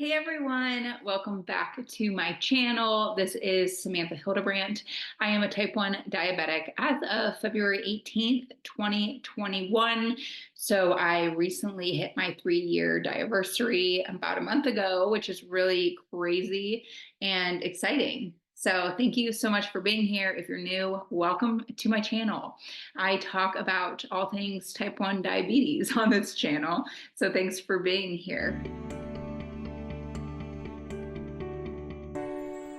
Hey everyone, welcome back to my channel. This is Samantha Hildebrandt. I am a type 1 diabetic as of February 18th, 2021. So I recently hit my 3-year anniversary about a month ago, which is really crazy and exciting. So thank you so much for being here. If you're new, welcome to my channel. I talk about all things type 1 diabetes on this channel. So thanks for being here.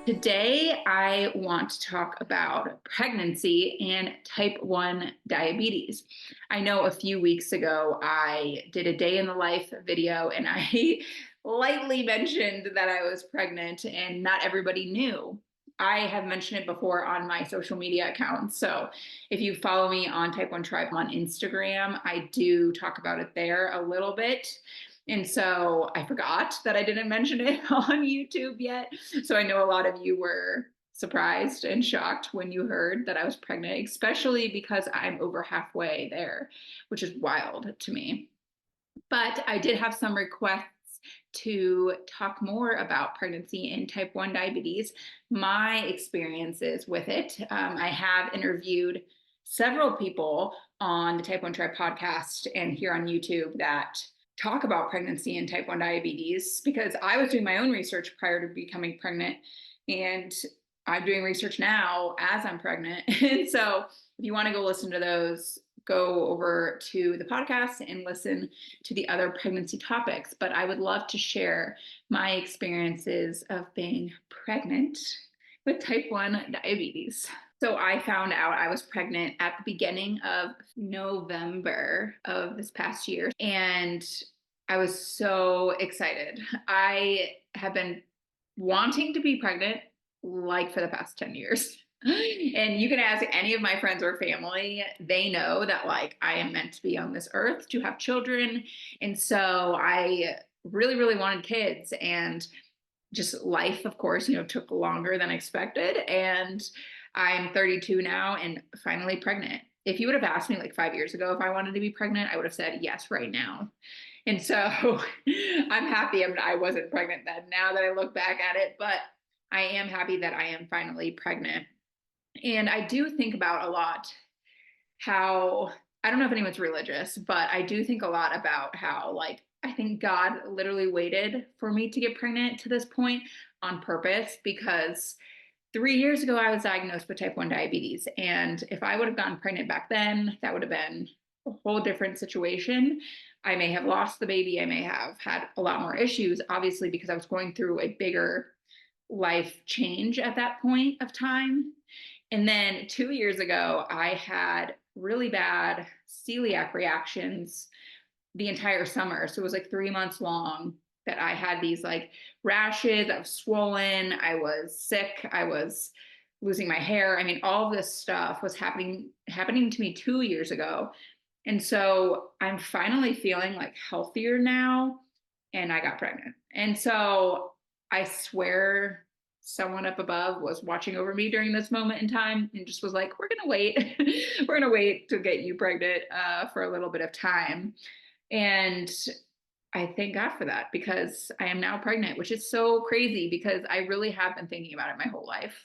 Today, I want to talk about pregnancy and type 1 diabetes. I know a few weeks ago, I did a day in the life video and I lightly mentioned that I was pregnant and not everybody knew. I have mentioned it before on my social media accounts. So if you follow me on Type 1 Tribe on Instagram, I do talk about it there a little bit. And so I forgot that I didn't mention it on YouTube yet. So I know a lot of you were surprised and shocked when you heard that I was pregnant, especially because I'm over halfway there, which is wild to me. But I did have some requests to talk more about pregnancy and type 1 diabetes, my experiences with it. I have interviewed several people on the Type 1 Tribe podcast and here on YouTube that talk about pregnancy and type 1 diabetes because I was doing my own research prior to becoming pregnant, and I'm doing research now as I'm pregnant. And so if you want to go listen to those, go over to the podcast and listen to the other pregnancy topics. But I would love to share my experiences of being pregnant with type 1 diabetes. So I found out I was pregnant at the beginning of November of this past year, and I was so excited. I have been wanting to be pregnant like for the past 10 years. And you can ask any of my friends or family, they know that like I am meant to be on this earth to have children. And so I really, really wanted kids, and just life, of course, took longer than expected. And I'm 32 now and finally pregnant. If you would have asked me like 5 years ago if I wanted to be pregnant, I would have said yes right now. And so I'm happy I wasn't pregnant then, now that I look back at it, but I am happy that I am finally pregnant. And I do think about a lot how, I don't know if anyone's religious, but I do think a lot about how, like, I think God literally waited for me to get pregnant to this point on purpose, because 3 years ago I was diagnosed with type 1 diabetes. And if I would have gotten pregnant back then, that would have been a whole different situation. I may have lost the baby. I may have had a lot more issues, obviously, because I was going through a bigger life change at that point of time. And then 2 years ago, I had really bad celiac reactions the entire summer. So it was like 3 months long that I had these like rashes. I was swollen. I was sick. I was losing my hair. I mean, all this stuff was happening to me 2 years ago. And so I'm finally feeling like healthier now, and I got pregnant. And so I swear someone up above was watching over me during this moment in time and just was like, we're going to wait. We're going to wait to get you pregnant for a little bit of time. And I thank God for that, because I am now pregnant, which is so crazy because I really have been thinking about it my whole life.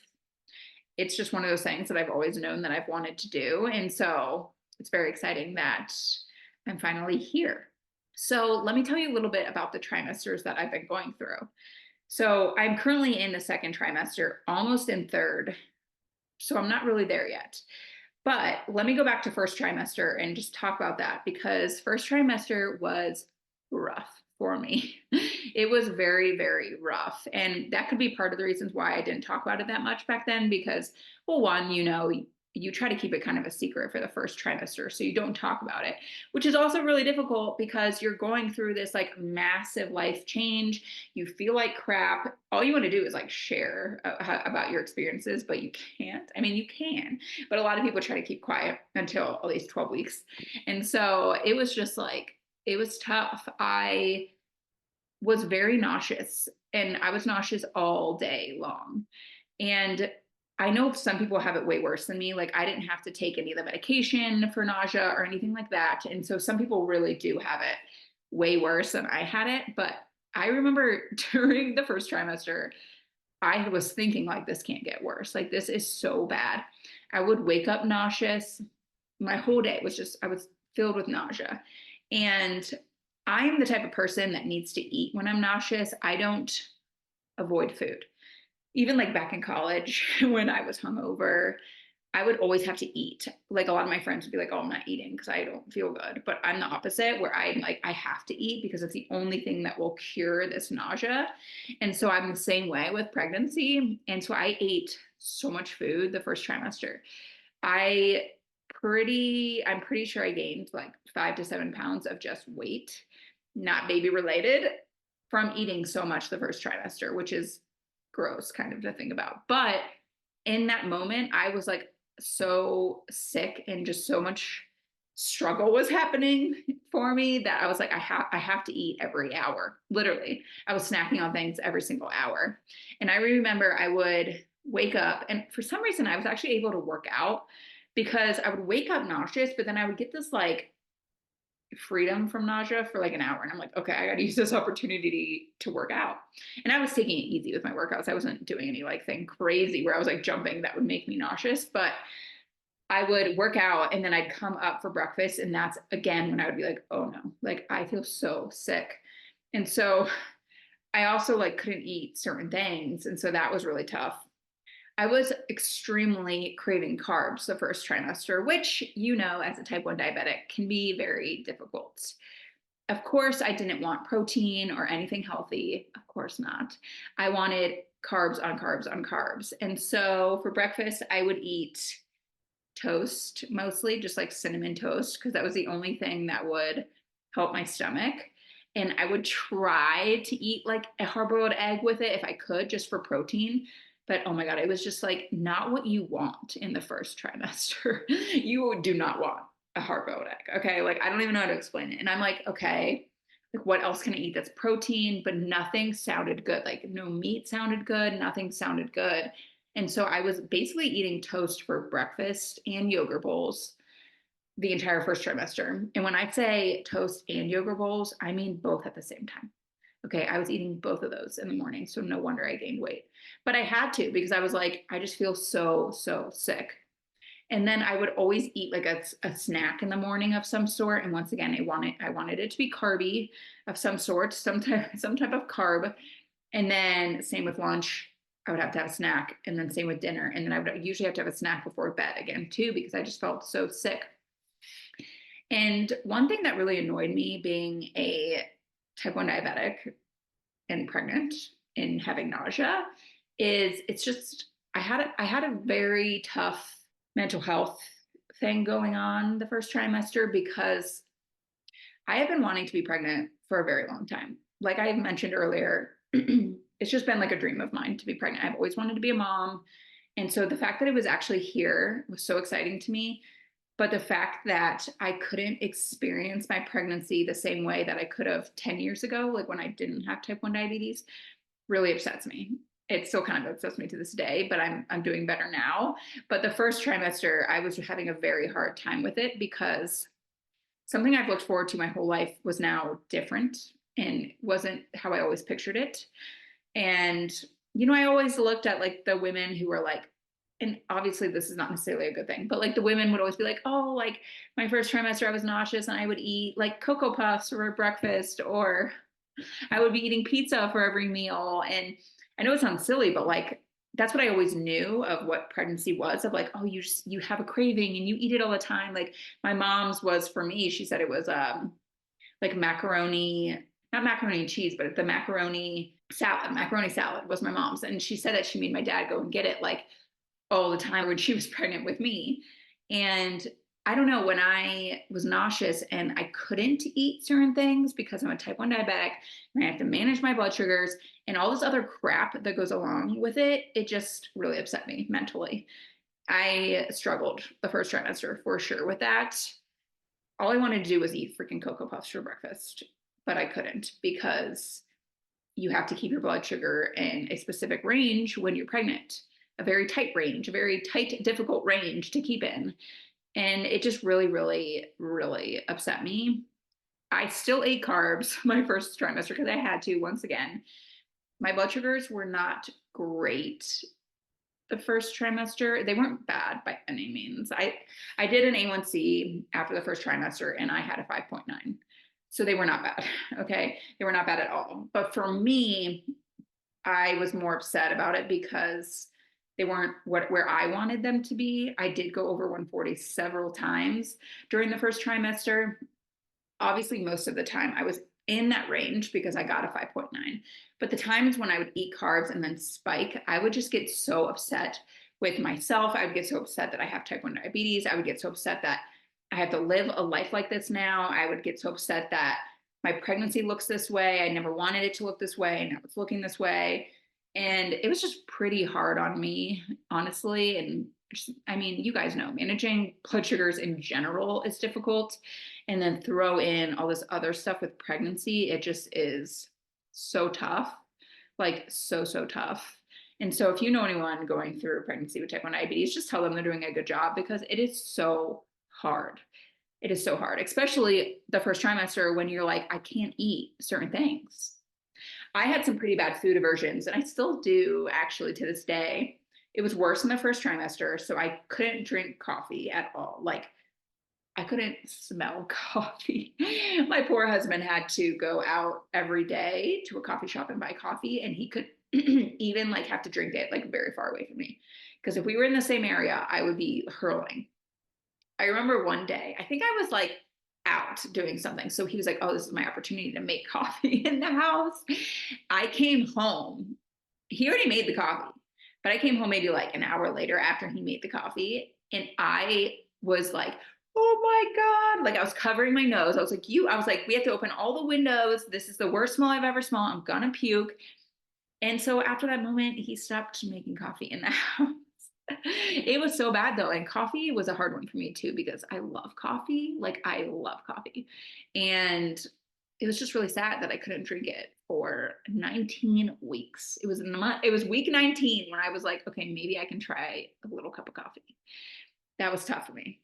It's just one of those things that I've always known that I've wanted to do. And so it's very exciting that I'm finally here. So let me tell you a little bit about the trimesters that I've been going through. So I'm currently in the second trimester, almost in third. So I'm not really there yet. But let me go back to first trimester and just talk about that, because first trimester was rough for me. It was very, very rough. And that could be part of the reasons why I didn't talk about it that much back then, because, well, one, you try to keep it kind of a secret for the first trimester, so you don't talk about it, which is also really difficult because you're going through this like massive life change. You feel like crap. All you want to do is like share about your experiences, but you can't. I mean, you can, but a lot of people try to keep quiet until at least 12 weeks. And so it was just like, it was tough. I was very nauseous, and I was nauseous all day long. And I know some people have it way worse than me. Like, I didn't have to take any of the medication for nausea or anything like that. And so some people really do have it way worse than I had it. But I remember during the first trimester, I was thinking like this can't get worse. Like this is so bad. I would wake up nauseous. My whole day was just I was filled with nausea. And I am the type of person that needs to eat when I'm nauseous. I don't avoid food. Even like back in college when I was hungover, I would always have to eat. Like a lot of my friends would be like, "Oh, I'm not eating because I don't feel good." But I'm the opposite, where I'm like, I have to eat because it's the only thing that will cure this nausea. And so I'm the same way with pregnancy. And so I ate so much food the first trimester. I I'm pretty sure I gained like 5 to 7 pounds of just weight, not baby related, from eating so much the first trimester, which is gross kind of to think about. But in that moment, I was like so sick and just so much struggle was happening for me that I was like, I have to eat every hour. Literally. I was snacking on things every single hour. And I remember I would wake up and for some reason I was actually able to work out because I would wake up nauseous, but then I would get this like freedom from nausea for like an hour. And I'm like, okay, I got to use this opportunity to work out. And I was taking it easy with my workouts. I wasn't doing any like thing crazy where I was like jumping that would make me nauseous, but I would work out and then I'd come up for breakfast. And that's again when I would be like, oh no, like I feel so sick. And so I also like couldn't eat certain things. And so that was really tough. I was extremely craving carbs the first trimester, which, you know, as a type 1 diabetic can be very difficult. Of course, I didn't want protein or anything healthy. Of course not. I wanted carbs on carbs on carbs. And so for breakfast, I would eat toast mostly, just like cinnamon toast, because that was the only thing that would help my stomach. And I would try to eat like a hard boiled egg with it if I could, just for protein. But oh my God, it was just like not what you want in the first trimester. You do not want a hard boiled egg. Okay. Like I don't even know how to explain it. And I'm like, okay, like what else can I eat that's protein? But nothing sounded good. Like no meat sounded good. Nothing sounded good. And so I was basically eating toast for breakfast and yogurt bowls the entire first trimester. And when I say toast and yogurt bowls, I mean both at the same time. Okay, I was eating both of those in the morning. So no wonder I gained weight. But I had to because I was like, I just feel so sick. And then I would always eat like a snack in the morning of some sort. And once again, I wanted it to be carby of some sort, some type of carb. And then same with lunch, I would have to have a snack, and then same with dinner. And then I would usually have to have a snack before bed again too, because I just felt so sick. And one thing that really annoyed me being a type 1 diabetic and pregnant and having nausea is it's just I had a very tough mental health thing going on the first trimester because I have been wanting to be pregnant for a very long time. Like I mentioned earlier, it's just been like a dream of mine to be pregnant. I've always wanted to be a mom. And so the fact that it was actually here was so exciting to me. But the fact that I couldn't experience my pregnancy the same way that I could have 10 years ago, like when I didn't have type 1 diabetes, really upsets me. It still kind of upsets me to this day, but I'm doing better now. But the first trimester, I was having a very hard time with it because something I've looked forward to my whole life was now different and wasn't how I always pictured it. And, you know, I always looked at like the women who were like, and obviously this is not necessarily a good thing, but like the women would always be like, oh, like my first trimester, I was nauseous and I would eat like Cocoa Puffs for breakfast, or I would be eating pizza for every meal. And I know it sounds silly, but like that's what I always knew of what pregnancy was of like, oh, you have a craving and you eat it all the time. Like my mom's was for me, she said it was like macaroni, not macaroni and cheese, but the macaroni salad was my mom's. And she said that she made my dad go and get it like all the time when she was pregnant with me. And I don't know, when I was nauseous and I couldn't eat certain things because I'm a type 1 diabetic and I have to manage my blood sugars and all this other crap that goes along with it, it just really upset me mentally. I struggled the first trimester for sure with that. All I wanted to do was eat freaking Cocoa Puffs for breakfast, but I couldn't because you have to keep your blood sugar in a specific range when you're pregnant, a very tight range, a very tight, difficult range to keep in. And it just really, really, really upset me. I still ate carbs my first trimester because I had to once again. My blood sugars were not great the first trimester. They weren't bad by any means. I did an A1C after the first trimester and I had a 5.9. So they were not bad. Okay. They were not bad at all. But for me, I was more upset about it because they weren't where I wanted them to be. I did go over 140 several times during the first trimester. Obviously, most of the time I was in that range because I got a 5.9. But the times when I would eat carbs and then spike, I would just get so upset with myself. I would get so upset that I have type 1 diabetes. I would get so upset that I have to live a life like this now. I would get so upset that my pregnancy looks this way. I never wanted it to look this way. And now it's looking this way. And it was just pretty hard on me, honestly. And just, I mean, you guys know managing blood sugars in general is difficult. And then throw in all this other stuff with pregnancy, it just is so tough. Like, so, so tough. And so, if you know anyone going through pregnancy with type 1 diabetes, just tell them they're doing a good job because it is so hard. It is so hard, especially the first trimester when you're like, I can't eat certain things. I had some pretty bad food aversions, and I still do actually to this day. It was worse in the first trimester, so I couldn't drink coffee at all. Like, I couldn't smell coffee. My poor husband had to go out every day to a coffee shop and buy coffee, and he could even like have to drink it like very far away from me. Because if we were in the same area, I would be hurling. I remember one day, I think I was like out doing something. So he was like, oh, this is my opportunity to make coffee in the house. I came home. He already made the coffee, but I came home maybe like an hour later after he made the coffee. And I was like, oh my God. Like I was covering my nose. I was like, we have to open all the windows. This is the worst smell I've ever smelled. I'm gonna puke. And so after that moment, he stopped making coffee in the house. It was so bad though. And coffee was a hard one for me too, because I love coffee. Like I love coffee. And it was just really sad that I couldn't drink it for 19 weeks. It was in the month, it was week 19 when I was like, okay, maybe I can try a little cup of coffee. That was tough for me.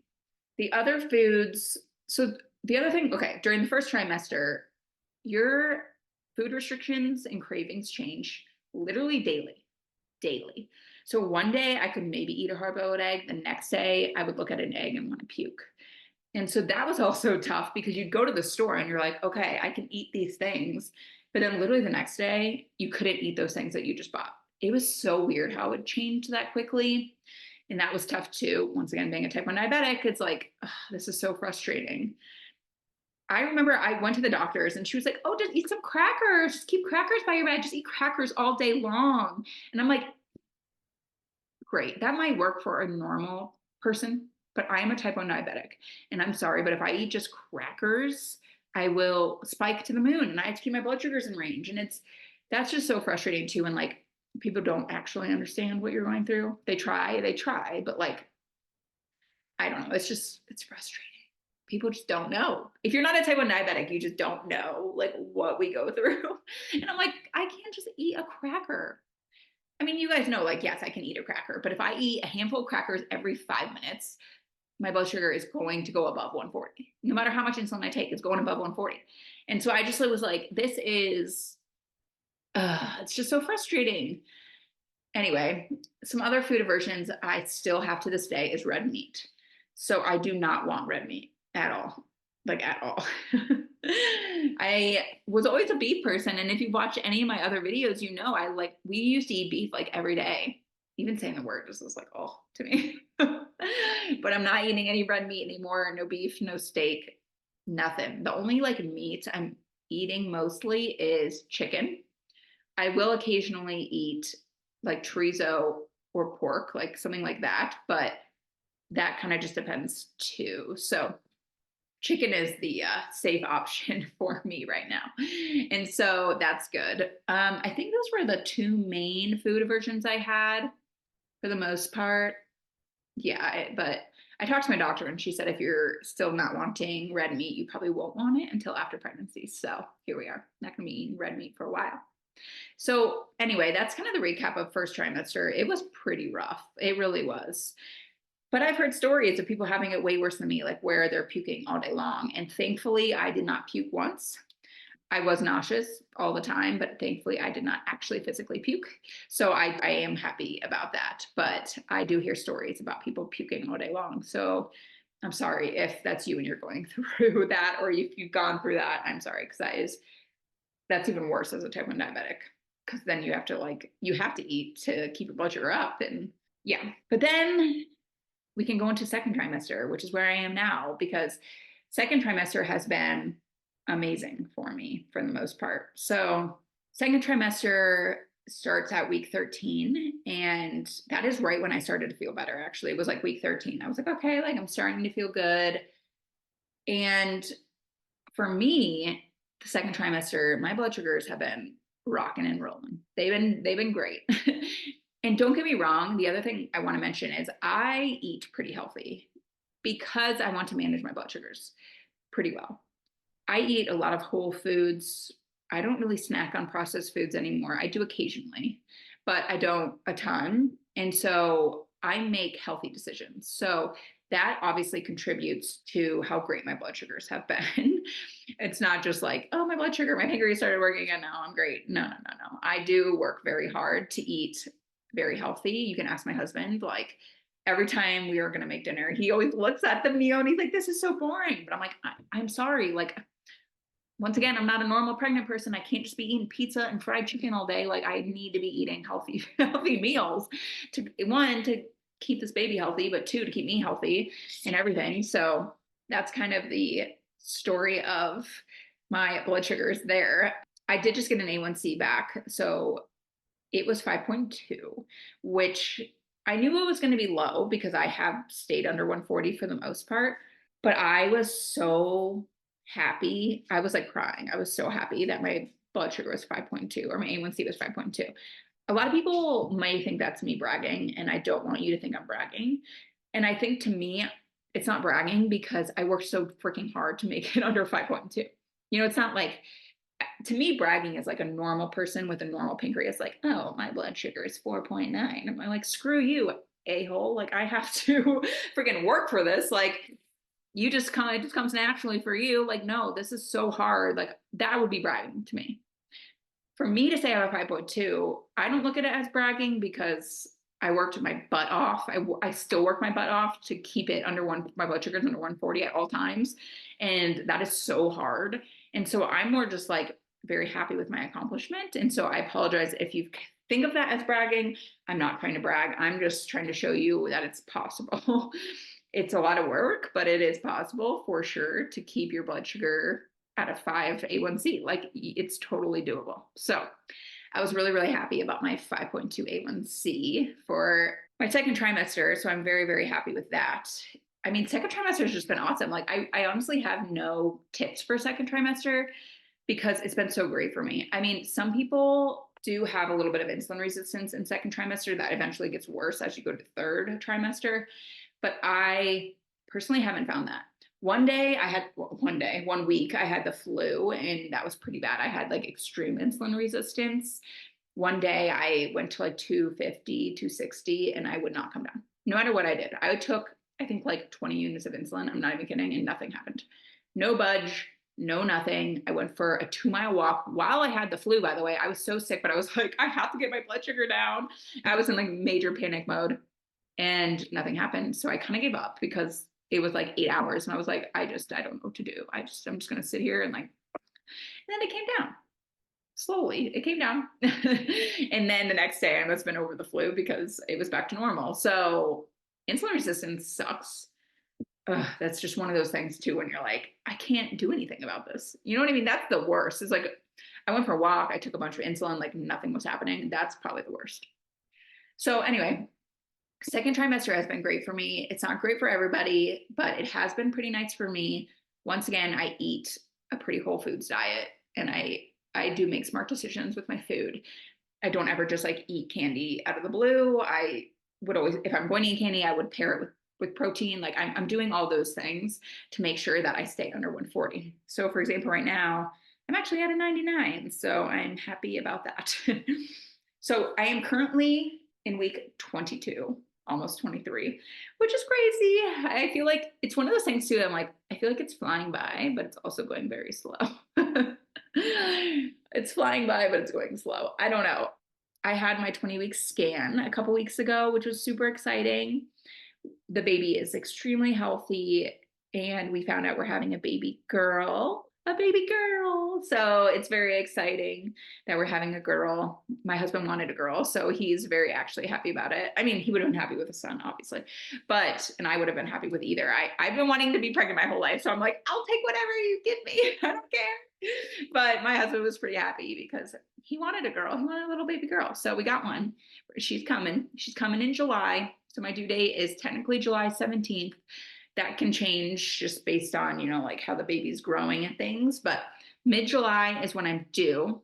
The other foods, so the other thing, okay, during the first trimester, your food restrictions and cravings change literally daily, daily. So one day I could maybe eat a hard-boiled egg. The next day I would look at an egg and want to puke. And so that was also tough because you'd go to the store and you're like, okay, I can eat these things. But then literally the next day, you couldn't eat those things that you just bought. It was so weird how it changed that quickly. And that was tough too. Once again, being a type 1 diabetic, it's like, ugh, this is so frustrating. I remember I went to the doctors and she was like, oh, just eat some crackers. Just keep crackers by your bed. Just eat crackers all day long. And I'm like, great. That might work for a normal person, but I am a type 1 diabetic. And I'm sorry, but if I eat just crackers, I will spike to the moon and I have to keep my blood sugars in range. And that's just so frustrating too. And like people don't actually understand what you're going through. They try, but like, I don't know. It's frustrating. People just don't know. If you're not a type 1 diabetic, you just don't know like what we go through. And I'm like, I can't just eat a cracker. I mean, you guys know, like, yes, I can eat a cracker, but if I eat a handful of crackers every 5 minutes, my blood sugar is going to go above 140. No matter how much insulin I take, it's going above 140. And so I just was like, it's just so frustrating. Anyway, some other food aversions I still have to this day is red meat. So I do not want red meat at all, like at all. I was always a beef person, and if you watch any of my other videos, you know we used to eat beef like every day. Even saying the word just was like, oh, to me. But I'm not eating any red meat anymore. No beef, no steak, nothing. The only like meat I'm eating mostly is chicken. I will occasionally eat like chorizo or pork, like something like that, but that kind of just depends too. So chicken is the safe option for me right now. And so that's good. I think those were the two main food aversions I had for the most part. Yeah, but I talked to my doctor and she said if you're still not wanting red meat, you probably won't want it until after pregnancy. So here we are, not going to be eating red meat for a while. So anyway, that's kind of the recap of first trimester. It was pretty rough. It really was. But I've heard stories of people having it way worse than me, like where they're puking all day long. And thankfully, I did not puke once. I was nauseous all the time, but thankfully I did not actually physically puke. So I am happy about that. But I do hear stories about people puking all day long. So I'm sorry if that's you and you're going through that, or if you've gone through that. I'm sorry, because that's even worse as a type 1 diabetic. Because then you have to eat to keep your blood sugar up. And yeah. But then we can go into second trimester, which is where I am now, because second trimester has been amazing for me for the most part. So, second trimester starts at week 13, and that is right when I started to feel better. Actually, it was like week 13. I was like, okay, like I'm starting to feel good. And for me, the second trimester, my blood sugars have been rocking and rolling. They've been great. And don't get me wrong, the other thing I want to mention is I eat pretty healthy because I want to manage my blood sugars pretty well. I eat a lot of whole foods. I don't really snack on processed foods anymore. I do occasionally, but I don't a ton. And so I make healthy decisions. So that obviously contributes to how great my blood sugars have been. It's not just like, oh, my blood sugar, my pancreas started working and now I'm great. No, no, no, no. I do work very hard to eat very healthy. You can ask my husband, like, every time we are going to make dinner, he always looks at the meal and he's like, this is so boring. But I'm like, I'm sorry. Like, once again, I'm not a normal pregnant person. I can't just be eating pizza and fried chicken all day. Like, I need to be eating healthy, healthy meals to, one, to keep this baby healthy, but two, to keep me healthy and everything. So that's kind of the story of my blood sugars there. I did just get an A1C back. So it was 5.2, which I knew it was going to be low because I have stayed under 140 for the most part. But I was so happy. I was like crying. I was so happy that my blood sugar was 5.2 or my A1C was 5.2. A lot of people might think that's me bragging, and I don't want you to think I'm bragging. And I think to me, it's not bragging because I worked so freaking hard to make it under 5.2. It's not like, to me, bragging is like a normal person with a normal pancreas, like, oh, my blood sugar is 4.9. I'm like, screw you, a-hole. Like, I have to freaking work for this. Like, it just comes naturally for you. Like, no, this is so hard. Like, that would be bragging to me. For me to say I have a 5.2, I don't look at it as bragging because I worked my butt off. I still work my butt off to keep it under my blood sugar's under 140 at all times. And that is so hard. And so I'm more just like very happy with my accomplishment. And so I apologize if you think of that as bragging. I'm not trying to brag. I'm just trying to show you that it's possible. It's a lot of work, but it is possible for sure to keep your blood sugar at a 5 A1C. Like, it's totally doable. So I was really, really happy about my 5.2 A1C for my second trimester. So I'm very, very happy with that. I mean, second trimester has just been awesome. Like, I honestly have no tips for second trimester because it's been so great for me. I mean, some people do have a little bit of insulin resistance in second trimester that eventually gets worse as you go to third trimester. But I personally haven't found that. One week, I had the flu, and that was pretty bad. I had like extreme insulin resistance. One day I went to like 250, 260, and I would not come down. No matter what I did. I took, I think, like 20 units of insulin. I'm not even kidding, and nothing happened. No budge, no nothing. I went for a 2-mile walk while I had the flu, by the way. I was so sick, but I was like, I have to get my blood sugar down. I was in like major panic mode, and nothing happened. So I kind of gave up because it was like 8 hours, and I was like, I don't know what to do. I'm just going to sit here and like, and then it came down slowly. It came down. And then the next day I must have been over the flu because it was back to normal. So insulin resistance sucks. Ugh, that's just one of those things too, when you're like, I can't do anything about this. You know what I mean? That's the worst. It's like, I went for a walk, I took a bunch of insulin, like nothing was happening. That's probably the worst. So anyway, second trimester has been great for me. It's not great for everybody, but it has been pretty nice for me. Once again, I eat a pretty whole foods diet, and I do make smart decisions with my food. I don't ever just like eat candy out of the blue. I would always, if I'm going to eat candy, I would pair it with protein. Like, I'm doing all those things to make sure that I stay under 140. So for example, right now, I'm actually at a 99. So I'm happy about that. So I am currently in week 22. almost 23, which is crazy. I feel like it's one of those things too. I'm like, I feel like it's flying by, but it's also going very slow. It's flying by, but it's going slow. I don't know. I had my 20-week scan a couple weeks ago, which was super exciting. The baby is extremely healthy, and we found out we're having a baby girl. A baby girl. So it's very exciting that we're having a girl. My husband wanted a girl, so he's very actually happy about it. I mean, he would have been happy with a son, obviously, and I would have been happy with either. I've been wanting to be pregnant my whole life, so I'm like, I'll take whatever you give me. I don't care. But my husband was pretty happy because he wanted a girl. He wanted a little baby girl. So we got one. She's coming. She's coming in July. So my due date is technically July 17th. That can change just based on, like how the baby's growing and things. But mid-July is when I'm due.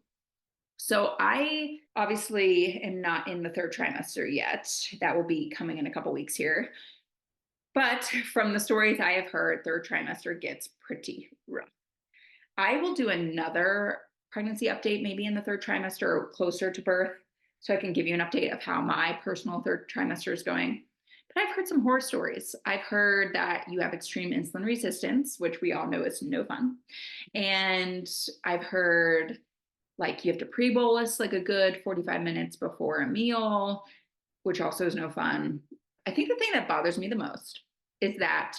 So I obviously am not in the third trimester yet. That will be coming in a couple weeks here. But from the stories I have heard, third trimester gets pretty rough. I will do another pregnancy update maybe in the third trimester or closer to birth, so I can give you an update of how my personal third trimester is going. But I've heard some horror stories. I've heard that you have extreme insulin resistance, which we all know is no fun. And I've heard like you have to pre-bolus like a good 45 minutes before a meal, which also is no fun. I think the thing that bothers me the most is that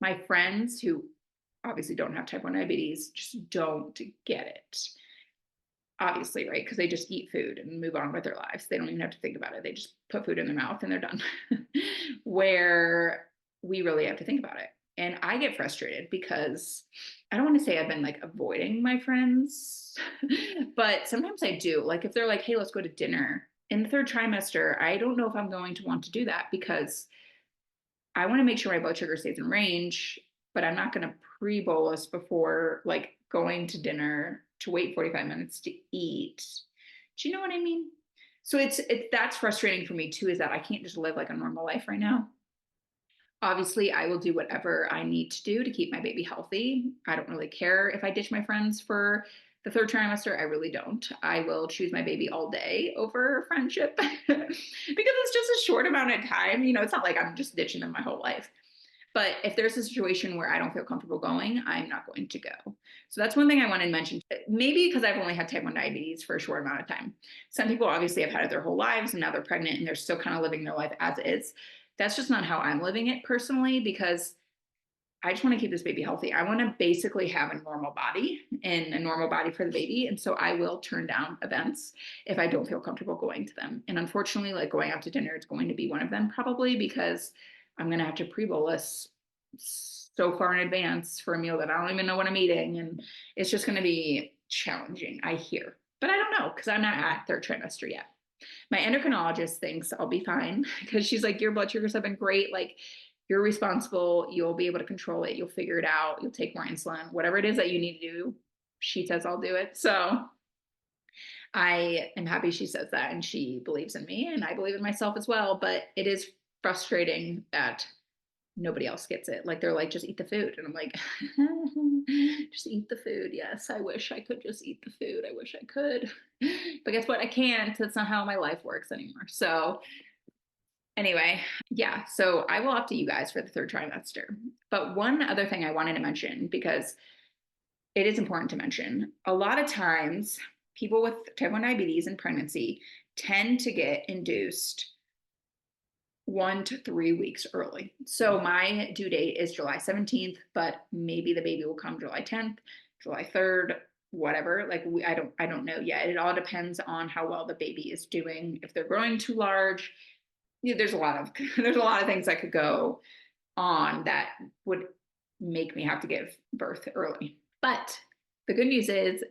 my friends who obviously don't have type 1 diabetes just don't get it. Obviously, right? Because they just eat food and move on with their lives. They don't even have to think about it. They just put food in their mouth and they're done. Where we really have to think about it. And I get frustrated because I don't want to say I've been like avoiding my friends, but sometimes I do. Like if they're like, hey, let's go to dinner in the third trimester, I don't know if I'm going to want to do that because I want to make sure my blood sugar stays in range, but I'm not going to pre-bolus before like going to dinner to wait 45 minutes to eat. Do you know what I mean? So it's that's frustrating for me too, is that I can't just live like a normal life right now. Obviously, I will do whatever I need to do to keep my baby healthy. I don't really care if I ditch my friends for the third trimester. I really don't. I will choose my baby all day over friendship because it's just a short amount of time. It's not like I'm just ditching them my whole life. But if there's a situation where I don't feel comfortable going, I'm not going to go. So that's one thing I wanted to mention. Maybe because I've only had type 1 diabetes for a short amount of time. Some people obviously have had it their whole lives and now they're pregnant and they're still kind of living their life as is. That's just not how I'm living it personally because I just want to keep this baby healthy. I want to basically have a normal body and a normal body for the baby. And so I will turn down events if I don't feel comfortable going to them. And unfortunately, like going out to dinner, it's going to be one of them probably because I'm going to have to pre-bolus so far in advance for a meal that I don't even know what I'm eating. And it's just going to be challenging, I hear. But I don't know because I'm not at third trimester yet. My endocrinologist thinks I'll be fine because she's like, your blood sugars have been great. Like, you're responsible. You'll be able to control it. You'll figure it out. You'll take more insulin. Whatever it is that you need to do, she says I'll do it. So I am happy she says that and she believes in me and I believe in myself as well. But it is frustrating that nobody else gets it. Like they're like, just eat the food. And I'm like, just eat the food. Yes, I wish I could just eat the food. I wish I could. But guess what? I can't. That's not how my life works anymore. So anyway, yeah, so I will update you guys for the third trimester. But one other thing I wanted to mention, because it is important to mention, a lot of times people with type 1 diabetes and pregnancy tend to get induced 1 to 3 weeks early. So my due date is July 17th, but maybe the baby will come July 10th, July 3rd, whatever. Like I don't know yet. It all depends on how well the baby is doing. If they're growing too large, there's a lot of there's a lot of things that could go on that would make me have to give birth early. But the good news is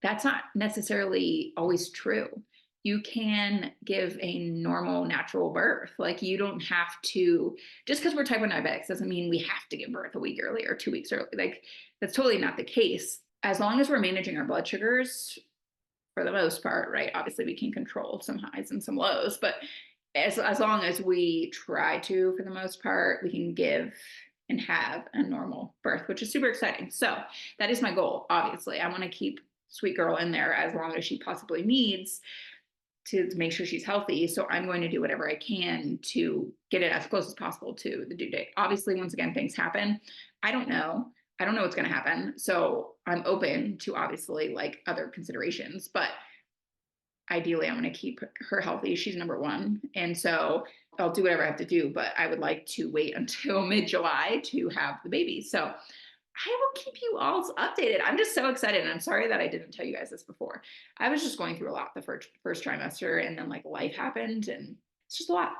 that's not necessarily always true. You can give a normal natural birth. Like you don't have to, just because we're type 1 diabetics doesn't mean we have to give birth a week early or 2 weeks early. Like that's totally not the case. As long as we're managing our blood sugars for the most part, right? Obviously we can control some highs and some lows, but as long as we try to, for the most part, we can give and have a normal birth, which is super exciting. So that is my goal. Obviously, I want to keep sweet girl in there as long as she possibly needs. to make sure she's healthy. So I'm going to do whatever I can to get it as close as possible to the due date. Obviously, once again, things happen. I don't know. I don't know what's going to happen. So I'm open to obviously like other considerations, but ideally I'm going to keep her healthy. She's number one. And so I'll do whatever I have to do, but I would like to wait until mid-July to have the baby. So I will keep you all updated. I'm just so excited. And I'm sorry that I didn't tell you guys this before. I was just going through a lot the first trimester, and then like life happened, and it's just a lot.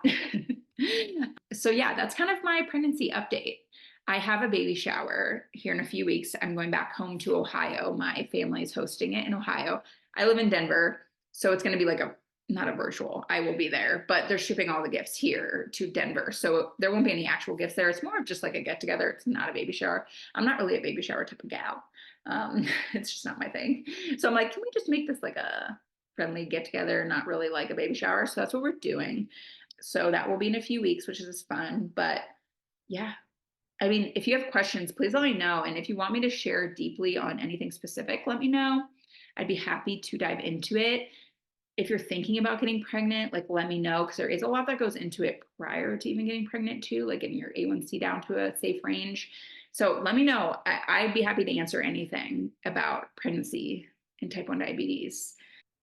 So yeah, that's kind of my pregnancy update. I have a baby shower here in a few weeks. I'm going back home to Ohio. My family is hosting it in Ohio. I live in Denver, so it's going to be like a not a virtual. I will be there, but they're shipping all the gifts here to Denver. So there won't be any actual gifts there. It's more of just like a get together. It's not a baby shower. I'm not really a baby shower type of gal. It's just not my thing. So I'm like, can we just make this like a friendly get together, not really like a baby shower? So that's what we're doing. So that will be in a few weeks, which is fun. But yeah, I mean, if you have questions, please let me know. And if you want me to share deeply on anything specific, let me know. I'd be happy to dive into it. If you're thinking about getting pregnant, like let me know, because there is a lot that goes into it prior to even getting pregnant too, like getting your A1C down to a safe range. So let me know. I'd be happy to answer anything about pregnancy and type 1 diabetes.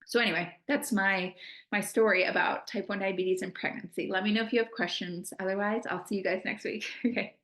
So anyway, that's my story about type 1 diabetes and pregnancy. Let me know if you have questions. Otherwise, I'll see you guys next week. Okay.